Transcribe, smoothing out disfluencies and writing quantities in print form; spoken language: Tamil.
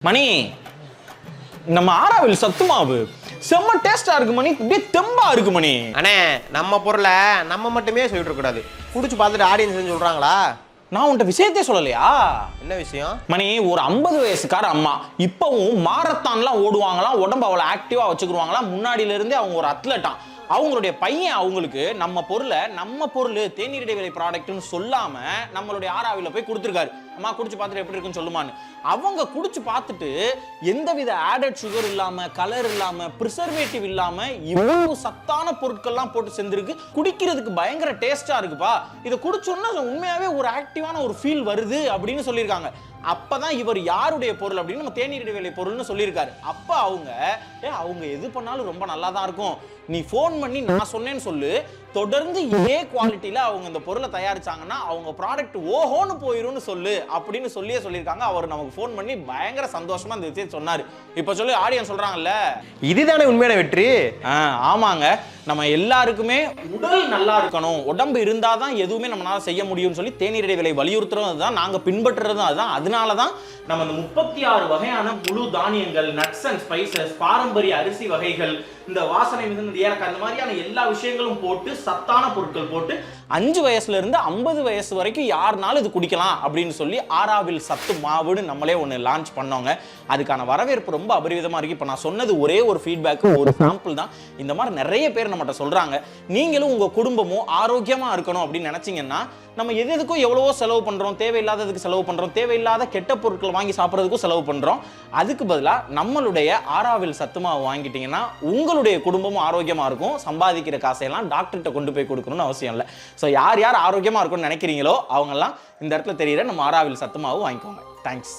மணி நம்ம ஆராவில் சத்து மாவு செம்ம டேஸ்டா இருக்கு மணி, அப்படியே தெம்பா இருக்கு மணி. அண்ணே நம்ம பொருளை நம்ம மட்டுமே சொல்லிட்டு கூடாது, குடிச்சு பார்த்துட்டு ஆடியன்ஸ் சொல்றாங்களா? நான் உன்கிட்ட விஷயத்தையே சொல்லலையா? என்ன விஷயம் மணி? ஒரு 50 வயசுக்கார அம்மா இப்பவும் மாரத்தான்லாம் ஓடுவாங்களாம், உடம்பு அவ்வளோ ஆக்டிவா வச்சுக்குருவாங்களாம், முன்னாடியில இருந்தே அவங்க ஒரு அத்லட்டாம். அவங்களுடைய பையன் அவங்களுக்கு நம்ம பொருள் தேநீர் இடைவேளை ப்ராடக்ட்னு சொல்லாம நம்மளுடைய ஆராவில போய் கொடுத்துருக்காரு. அம்மா குடிச்சு பார்த்துட்டு எப்படி இருக்குன்னு சொல்லுமான்னு. அவங்க குடிச்சு பார்த்துட்டு எந்தவித ஆடட் சுகர் இல்லாம, கலர் இல்லாம, ப்ரிசர்வேட்டிவ் இல்லாம இவ்வளவு சத்தான பொருட்கள்லாம் போட்டு செஞ்சிருக்கு, குடிக்கிறதுக்கு பயங்கர டேஸ்டா இருக்குப்பா, இதை குடிச்சோன்னா உண்மையாவே ஒரு ஆக்டிவான ஒரு ஃபீல் வருது அப்படின்னு சொல்லியிருக்காங்க. அப்பதான் இவர் யாருடைய பொருள் அப்படின்னு நம்ம தேநீர் இடைவேளை பொருள்னு சொல்லியிருக்காரு. அப்ப அவங்க எது பண்ணாலும் ரொம்ப நல்லா தான் இருக்கும், நீ போன் பண்ணி நான் சொன்னேன்னு சொல்லு, தொடர்ந்து இதே குவாலிட்டியில அவங்க இந்த பொருளை தயாரிச்சாங்கன்னா அவங்க ப்ராடக்ட் ஓஹோன்னு போயிரும்னு சொல்லு அப்படின்னு சொல்லியிருக்காங்க. அவர் நமக்கு போன் பண்ணி பயங்கர சந்தோஷமா இந்த விஷயத்தை சொன்னாரு. இப்ப சொல்லி ஆடியன்ஸ் சொல்றாங்கல்ல, இதுதானே உண்மையான வெற்றி. ஆமாங்க, நம்ம எல்லாருக்குமே உடல் நல்லா இருக்கணும், உடம்பு இருந்தாதான் எதுவுமே நம்மளால செய்ய முடியும்னு சொல்லி தேநீர் இடைவேளை வலியுறுத்துறதும் அதுதான், நாங்க பின்பற்றுறதும் அதுதான். அதனாலதான் நம்ம இந்த 36 வகையான முழு தானியங்கள், நட்ஸ் அண்ட் ஸ்பைசஸ், பாரம்பரிய அரிசி வகைகள், இந்த வாசனை மிகுந்த ஏலக்காய், இந்த மாதிரியான எல்லா விஷயங்களும் போட்டு சத்தான பொருட்கள் போட்டு 5 வயசுல இருந்து 50 வயசு வரைக்கும் யாருனாலும் இது குடிக்கலாம் அப்படின்னு சொல்லி ஆராவில் சத்து மாவுன்னு நம்மளே ஒன்று லான்ச் பண்ணோங்க. அதுக்கான வரவேற்பு ரொம்ப அபரிவிதமா இருக்கு. இப்போ நான் சொன்னது ஒரே ஒரு ஃபீட்பேக், ஒரு சாம்பிள் தான். இந்த மாதிரி நிறைய பேர் நம்மகிட்ட சொல்றாங்க. நீங்களும் உங்க குடும்பமும் ஆரோக்கியமா இருக்கணும் அப்படின்னு நினைச்சீங்கன்னா, நம்ம எதுக்கும் எவ்வளவோ செலவு பண்றோம், தேவையில்லாததுக்கு செலவு பண்றோம், தேவையில்லாத கெட்ட பொருட்கள் வாங்கி சாப்பிட்றதுக்கும் செலவு பண்றோம். அதுக்கு பதிலாக நம்மளுடைய ஆராவில் சத்து மாவு வாங்கிட்டீங்கன்னா உங்களுடைய குடும்பமும் ஆரோக்கியமா இருக்கும். சம்பாதிக்கிற காசையெல்லாம் டாக்டர்கிட்ட கொண்டு போய் கொடுக்கணும்னு அவசியம் இல்லை. ஸோ யார் ஆரோக்கியமா இருக்கும்னு நினைக்கிறீங்களோ அவங்கெல்லாம் இந்த இடத்துல தெரியுற நம்ம ஆராவில் சத்து மாவு வாங்கிக்கோங்க. தேங்க்ஸ்.